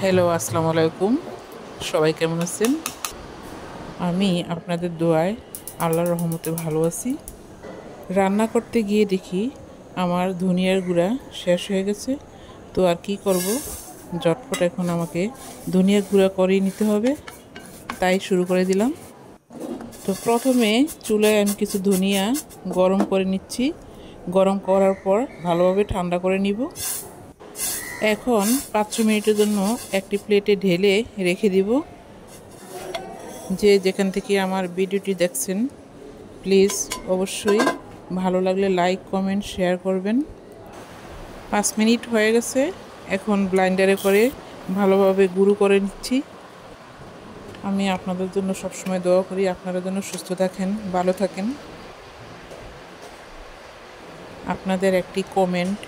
Hello, আসসালামু আলাইকুম। সবাই কেমন আছেন? আমি আপনাদের দোয়ায় আল্লাহর রহমতে ভালো আছি। রান্না করতে গিয়ে দেখি আমার ধনিয়ার গুঁড়া শেষ হয়ে গেছে। তো আর কি করব, ঝটপট এখন আমাকে ধনিয়ার গুঁড়া করেই নিতে হবে। তাই শুরু করে দিলাম। তো প্রথমে চুলায় আমি কিছু ধনিয়া গরম করে নিচ্ছি। গরম করার পর ভালোভাবে ঠান্ডা করে নিব। এখন 5-6 মিনিটের জন্য একটি প্লেটে ঢেলে রেখে দিব। যে যেখান থেকে আমার ভিডিওটি দেখছেন, প্লিজ অবশ্যই ভালো লাগলে লাইক, কমেন্ট, শেয়ার করবেন। 5 মিনিট হয়ে গেছে। এখন ব্লাইন্ডারে করে ভালোভাবে গুঁড়ো করে নিচ্ছি। আমি আপনাদের জন্য সবসময় দোয়া করি আপনারা যেন সুস্থ থাকেন, ভালো থাকেন। আপনাদের একটি কমেন্ট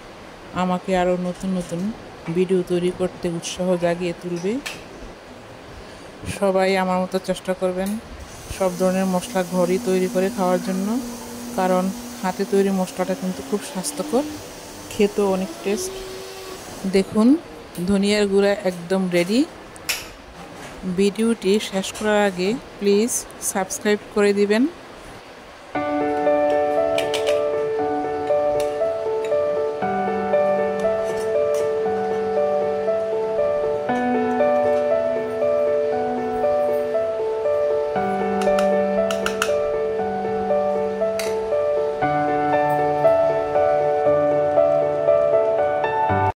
আমাকে আরও নতুন নতুন ভিডিও তৈরি করতে উৎসাহ জাগিয়ে তুলবে। সবাই আমার মতো চেষ্টা করবেন সব ধরনের মশলা ঘরেই তৈরি করে খাওয়ার জন্য, কারণ হাতে তৈরি মশলাটা কিন্তু খুব স্বাস্থ্যকর, খেতেও অনেক টেস্ট। দেখুন, ধনিয়ার গুঁড়া একদম রেডি। ভিডিওটি শেষ করার আগে প্লিজ সাবস্ক্রাইব করে দিবেন।